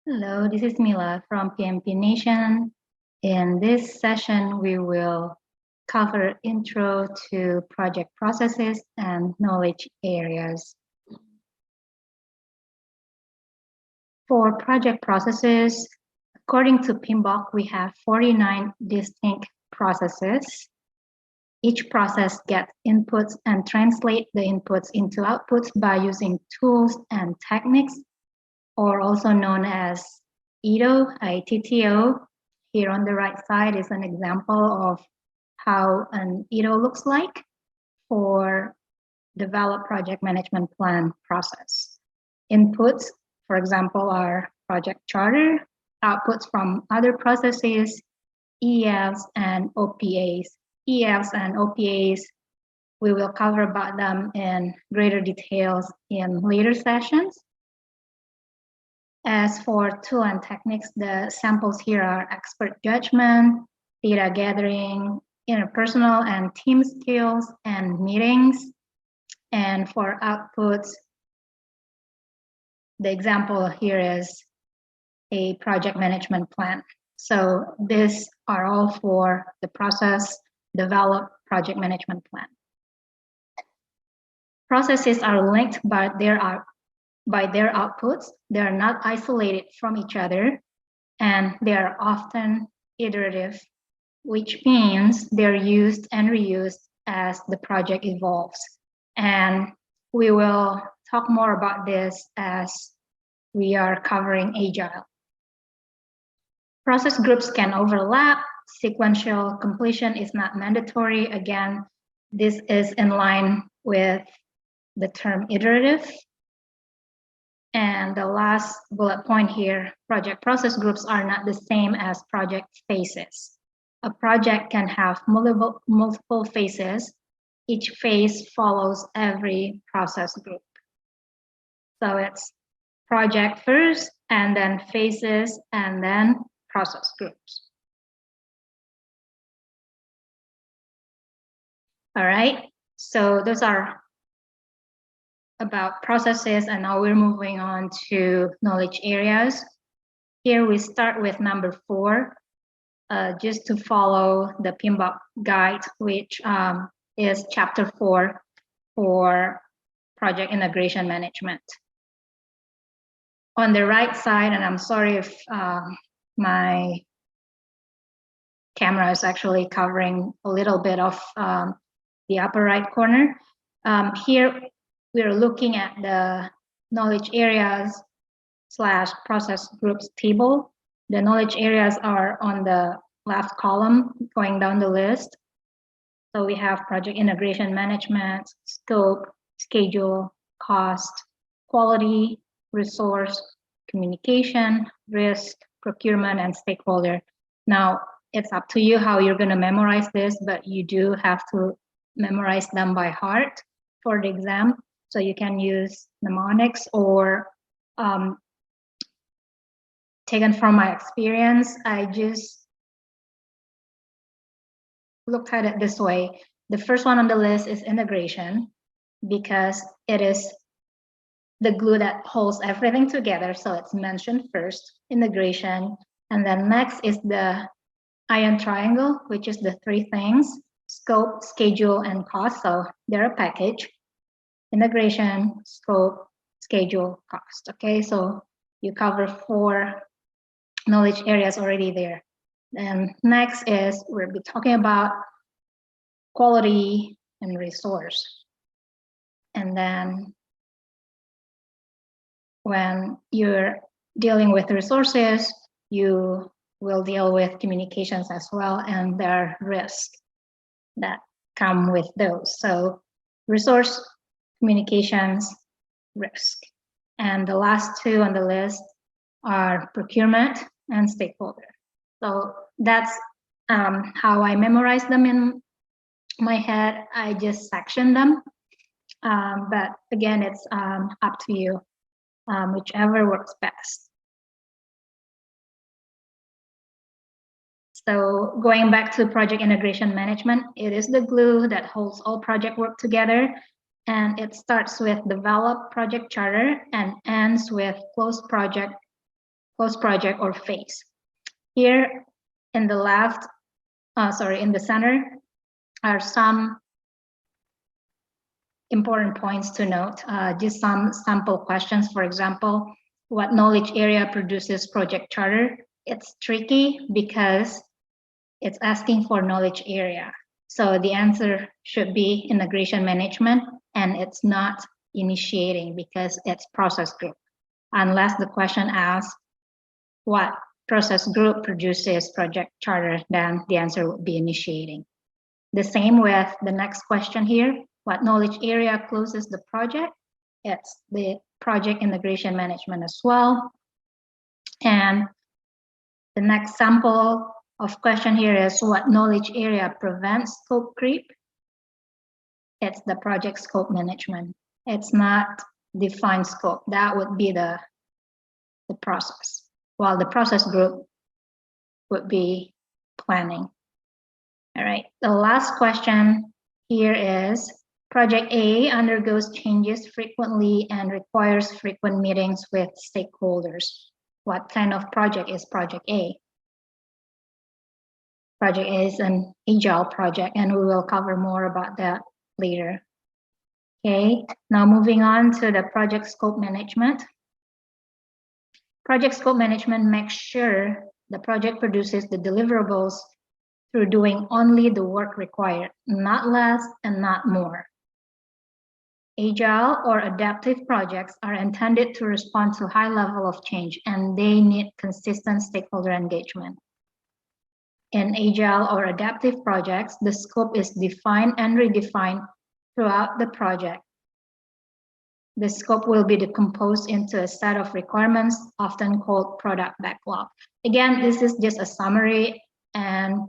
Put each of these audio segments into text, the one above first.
Hello, this is Mila from PMP Nation. In this session, we will cover intro to project processes and knowledge areas. For project processes, according to PMBOK, we have 49 distinct processes. Each process gets inputs and translates the inputs into outputs by using tools and techniques, or also known as ITO, ITTO. Here on the right side is an example of how an ITO looks like for develop project management plan process. Inputs, for example, are project charter, outputs from other processes, EFs and OPAs. EFs and OPAs, we will cover about them in greater details in later sessions. As for tool and techniques, the samples here are expert judgment, data gathering, interpersonal and team skills, and meetings. And for outputs, the example here is a project management plan. So these are all for the process develop project management plan. Processes are linked by their outputs. They are not isolated from each other, and they are often iterative, which means they're used and reused as the project evolves. And we will talk more about this as we are covering Agile. Process groups can overlap. Sequential completion is not mandatory. Again, this is in line with the term iterative. And the last bullet point here, project process groups are not the same as project phases. A project can have multiple phases. Each phase follows every process group. So it's project first, and then phases, and then process groups. All right, so those are about processes, and now we're moving on to knowledge areas. Here we start with number 4, just to follow the PMBOK guide, which is chapter 4 for project integration management. On the right side, and I'm sorry if my camera is actually covering a little bit of the upper right corner. Here we're looking at the knowledge areas / process groups table. The knowledge areas are on the left column going down the list. So we have project integration management, scope, schedule, cost, quality, resource, communication, risk, procurement, and stakeholder. Now, it's up to you how you're going to memorize this, but you do have to memorize them by heart for the exam. So you can use mnemonics or taken from my experience, I just looked at it this way. The first one on the list is integration, because it is the glue that holds everything together. So it's mentioned first, integration. And then next is the iron triangle, which is the 3 things: scope, schedule, and cost. So they're a package: integration, scope, schedule, cost. Okay, so you cover 4 knowledge areas already there. And next is we'll be talking about quality and resource. And then when you're dealing with resources, you will deal with communications as well, and there are risks that come with those. So resource, communications, risk. And the last 2 on the list are procurement and stakeholder. So that's how I memorize them in my head. I just section them. But again, it's up to you, whichever works best. So going back to project integration management, it is the glue that holds all project work together. And it starts with develop project charter and ends with close project post-project or phase. Here in the left, in the center are some important points to note. Just some sample questions. For example, what knowledge area produces project charter? It's tricky because it's asking for knowledge area. So the answer should be integration management, and it's not initiating because it's process group. Unless the question asks what process group produces project charter, then the answer would be initiating. The same with the next question here. What knowledge area closes the project? It's the project integration management as well. And the next sample of question here is what knowledge area prevents scope creep? It's the project scope management. It's not defined scope. That would be the process, while the process group would be planning. All right, the last question here is, Project A undergoes changes frequently and requires frequent meetings with stakeholders. What kind of project is Project A? Project A is an agile project, and we will cover more about that later. Okay, now moving on to the project scope management. Project scope management makes sure the project produces the deliverables through doing only the work required, not less and not more. Agile or adaptive projects are intended to respond to high level of change, and they need consistent stakeholder engagement. In agile or adaptive projects, the scope is defined and redefined throughout the project. The scope will be decomposed into a set of requirements, often called product backlog. Again, this is just a summary, and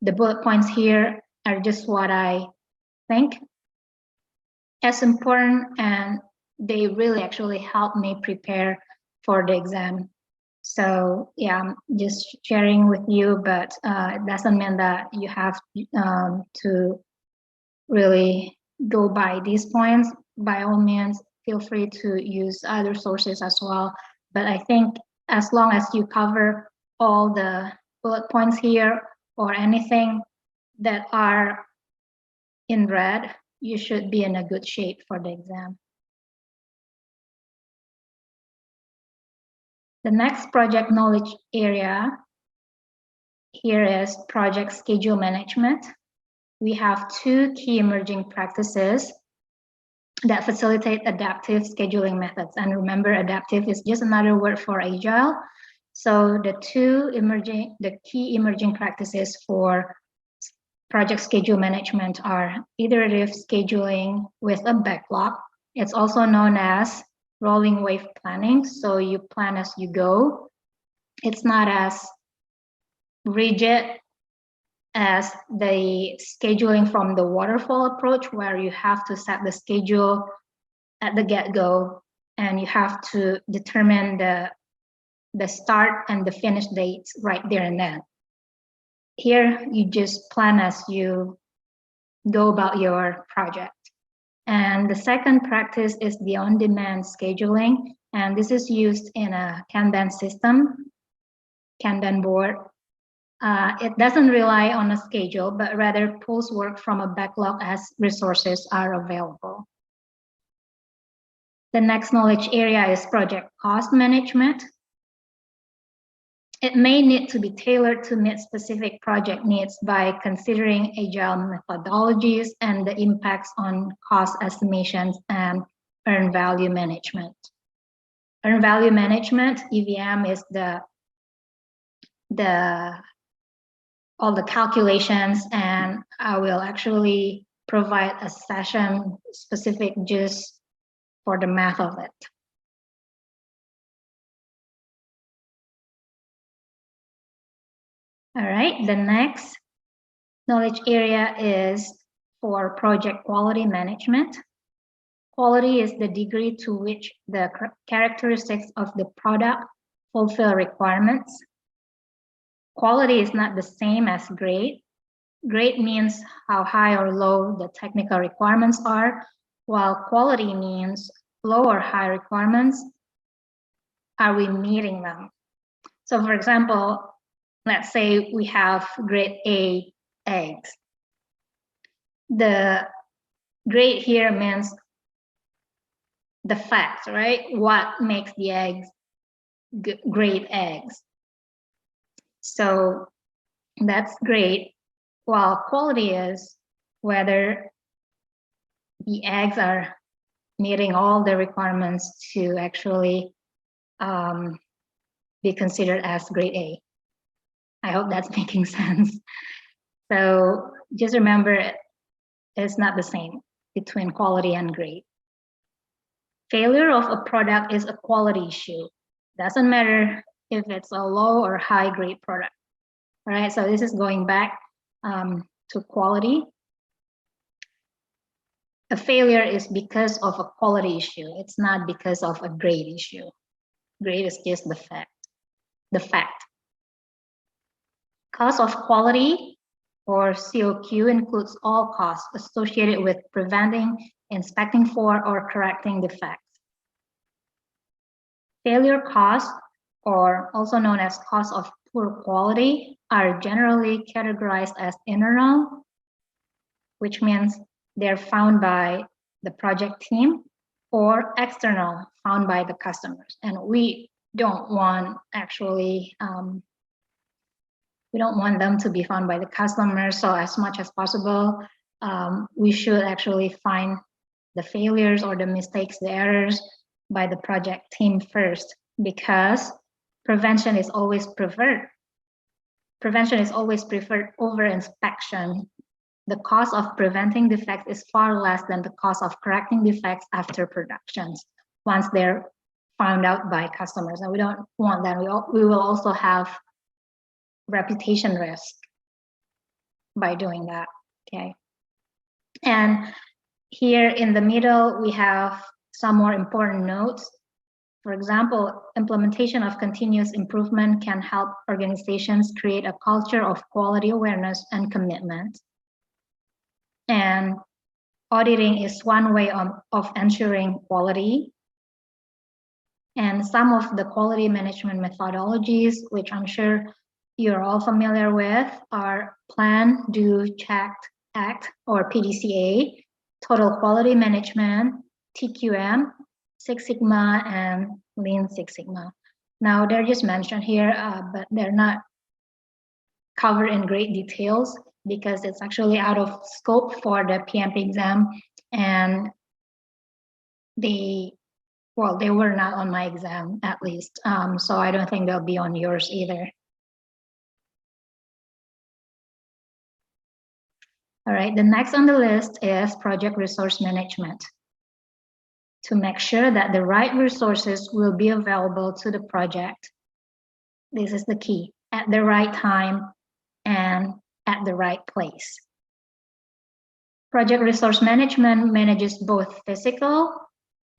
the bullet points here are just what I think is important, and they really actually help me prepare for the exam. So yeah, I'm just sharing with you, but it doesn't mean that you have to really go by these points. By all means, feel free to use other sources as well. But I think as long as you cover all the bullet points here or anything that are in red, you should be in a good shape for the exam. The next project knowledge area here is project schedule management. We have two key emerging practices that facilitate adaptive scheduling methods. And remember, adaptive is just another word for agile. So the key emerging practices for project schedule management are iterative scheduling with a backlog. It's also known as rolling wave planning. So you plan as you go. It's not as rigid as the scheduling from the waterfall approach, where you have to set the schedule at the get-go and you have to determine the start and the finish dates right there and then. Here, you just plan as you go about your project. And the second practice is the on-demand scheduling. And this is used in a Kanban system, Kanban board. It doesn't rely on a schedule, but rather pulls work from a backlog as resources are available. The next knowledge area is project cost management. It may need to be tailored to meet specific project needs by considering agile methodologies and the impacts on cost estimations and earned value management. Earned value management, EVM, is all the calculations, and I will actually provide a session specific just for the math of it. All right, the next knowledge area is for project quality management. Quality is the degree to which the characteristics of the product fulfill requirements. Quality is not the same as grade. Grade means how high or low the technical requirements are, while quality means low or high requirements. Are we meeting them? So for example, let's say we have grade A eggs. The grade here means the fact, right? What makes the eggs grade eggs. So that's great. While quality is whether the eggs are meeting all the requirements to actually be considered as grade A. I hope that's making sense. So just remember, it's not the same between quality and grade. Failure of a product is a quality issue. Doesn't matter if it's a low or high grade product. All right, so this is going back to quality. A failure is because of a quality issue. It's not because of a grade issue. Grade is just the fact. The fact. Cost of quality, or COQ, includes all costs associated with preventing, inspecting for, or correcting defects. Failure costs, or also known as costs of poor quality, are generally categorized as internal, which means they're found by the project team, or external, found by the customers. And we don't want actually, we don't want them to be found by the customers. So as much as possible, we should actually find the failures or the mistakes, the errors by the project team first, because prevention is always preferred. Prevention is always preferred over inspection. The cost of preventing defects is far less than the cost of correcting defects after productions, once they're found out by customers. And we don't want that. We will also have reputation risk by doing that, okay? And here in the middle, we have some more important notes. For example, implementation of continuous improvement can help organizations create a culture of quality awareness and commitment. And auditing is one way of ensuring quality. And some of the quality management methodologies, which I'm sure you're all familiar with, are plan, do, check, act, or PDCA, total quality management, TQM, Six Sigma, and Lean Six Sigma. Now they're just mentioned here, but they're not covered in great details because it's actually out of scope for the PMP exam, and they were not on my exam at least, so I don't think they'll be on yours either. All right, the next on the list is project resource management. To make sure that the right resources will be available to the project. This is the key, at the right time and at the right place. Project resource management manages both physical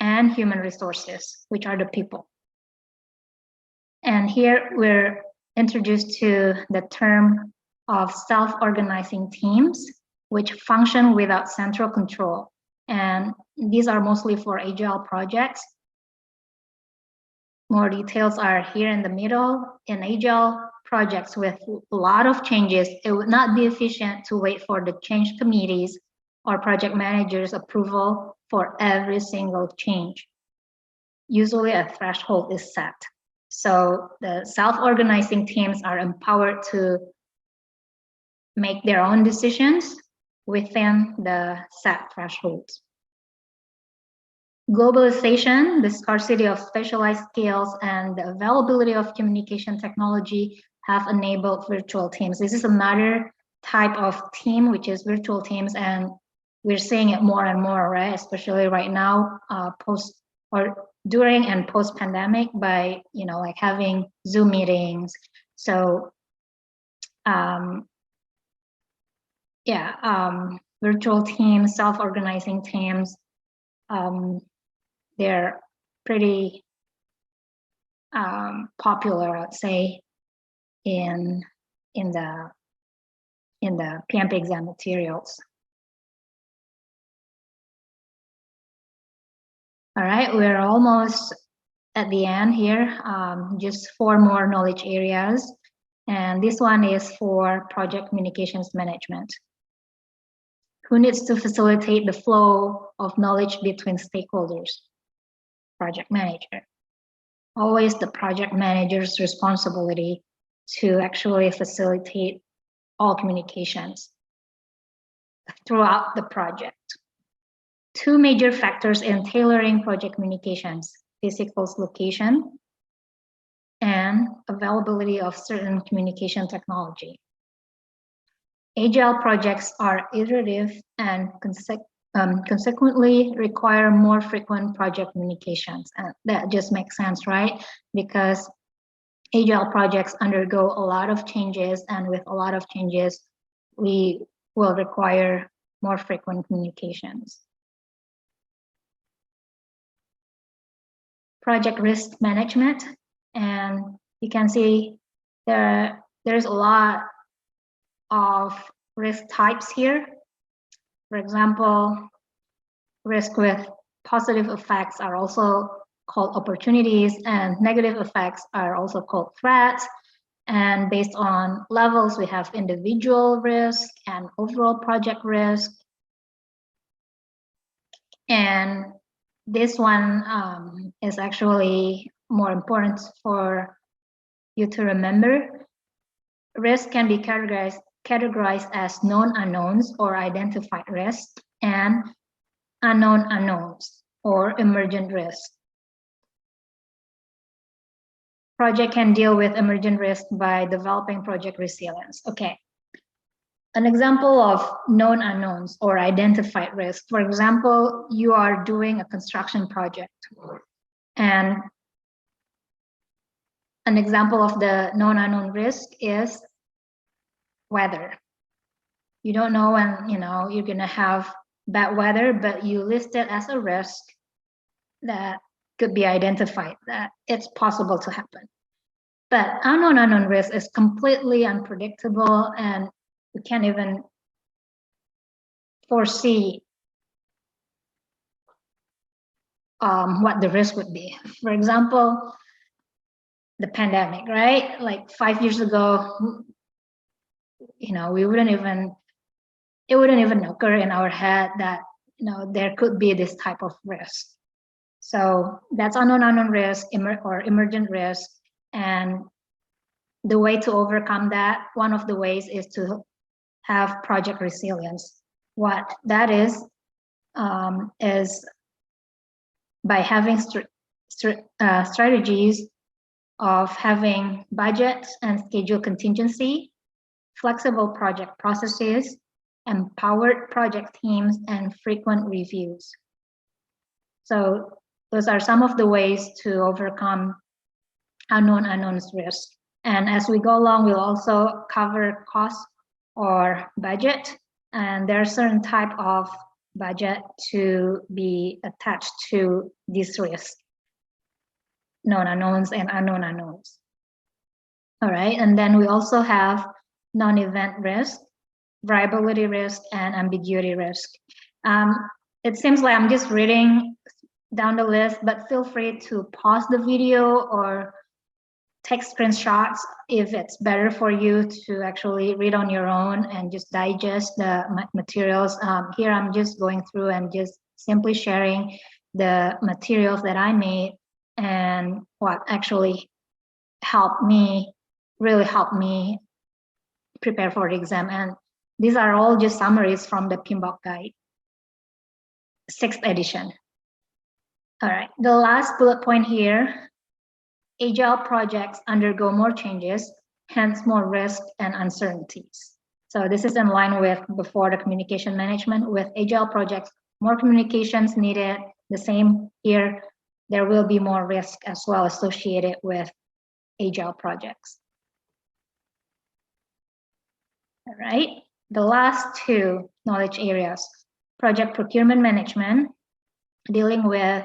and human resources, which are the people. And here we're introduced to the term of self-organizing teams, which function without central control. And these are mostly for agile projects. More details are here in the middle. In agile projects with a lot of changes, it would not be efficient to wait for the change committees or project managers' approval for every single change. Usually a threshold is set. So the self-organizing teams are empowered to make their own decisions within the set thresholds. Globalization, the scarcity of specialized skills, and the availability of communication technology have enabled virtual teams. This is another type of team, which is virtual teams, and we're seeing it more and more, right? Especially right now, post or during and post pandemic, by like having Zoom meetings. So virtual teams, self-organizing teams, they're pretty popular, I'd say, in the PMP exam materials. All right, we're almost at the end here, just 4 more knowledge areas. And this one is for project communications management. Who needs to facilitate the flow of knowledge between stakeholders? Project manager. Always the project manager's responsibility to actually facilitate all communications throughout the project. 2 major factors in tailoring project communications: physical location and availability of certain communication technology. Agile projects are iterative and consequently require more frequent project communications. And that just makes sense, right? Because Agile projects undergo a lot of changes, and with a lot of changes, we will require more frequent communications. Project risk management, and you can see there's a lot of risk types here. For example, risk with positive effects are also called opportunities, and negative effects are also called threats. And based on levels, we have individual risk and overall project risk. And this one is actually more important for you to remember. Risk can be categorized as known unknowns or identified risk, and unknown unknowns or emergent risk. Project can deal with emergent risk by developing project resilience. Okay. An example of known unknowns or identified risk. For example, you are doing a construction project, and an example of the known unknown risk is weather. You don't know when you're gonna have bad weather, but you list it as a risk that could be identified, that it's possible to happen. But unknown risk is completely unpredictable, and we can't even foresee what the risk would be. For example, the pandemic, right? Like 5 years ago, we wouldn't even, it wouldn't even occur in our head that there could be this type of risk. So that's unknown risk or emergent risk. And the way to overcome that, one of the ways is to have project resilience. What that is by having strategies of having budget and schedule contingency, flexible project processes, empowered project teams, and frequent reviews. So those are some of the ways to overcome unknowns risk. And as we go along, we'll also cover cost or budget. And there are certain type of budget to be attached to this risk, known unknowns and unknown unknowns. All right, and then we also have non-event risk, variability risk, and ambiguity risk. It seems like I'm just reading down the list, but feel free to pause the video or take screenshots if it's better for you to actually read on your own and just digest the materials. Here I'm just going through and just simply sharing the materials that I made and what actually really helped me prepare for the exam. And these are all just summaries from the PMBOK guide, 6th edition. All right, the last bullet point here, Agile projects undergo more changes, hence more risk and uncertainties. So this is in line with before the communication management. With Agile projects, more communications needed. The same here, there will be more risk as well associated with Agile projects. All right, the last 2 knowledge areas, project procurement management, dealing with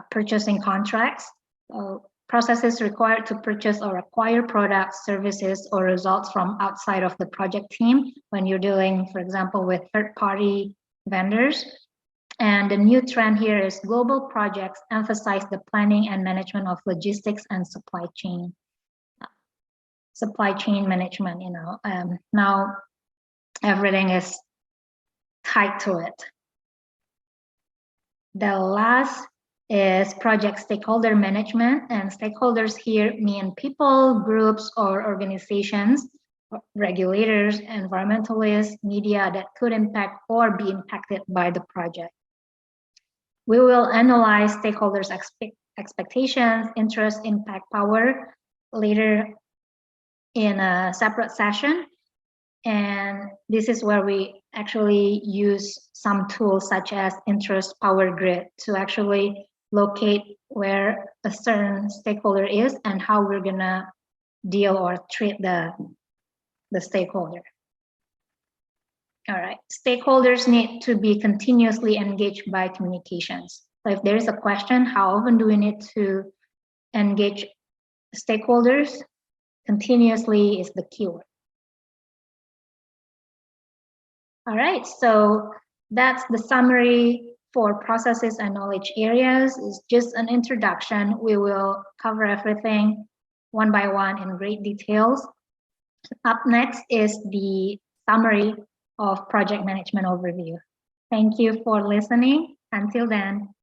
purchasing contracts, processes required to purchase or acquire products, services, or results from outside of the project team when you're dealing, for example, with third-party vendors. And the new trend here is global projects emphasize the planning and management of logistics and supply chain management. Now everything is tied to it. The last is project stakeholder management, and stakeholders here mean people, groups, or organizations, regulators, environmentalists, media that could impact or be impacted by the project. We will analyze stakeholders' expectations, interests, impact, power later in a separate session. And this is where we actually use some tools such as interest power grid to actually locate where a certain stakeholder is and how we're gonna deal or treat the stakeholder. All right, stakeholders need to be continuously engaged by communications. So if there is a question, how often do we need to engage stakeholders? Continuously is the keyword. All right, so that's the summary for processes and knowledge areas. It's just an introduction. We will cover everything one by one in great details. Up next is the summary of project management overview. Thank you for listening. Until then.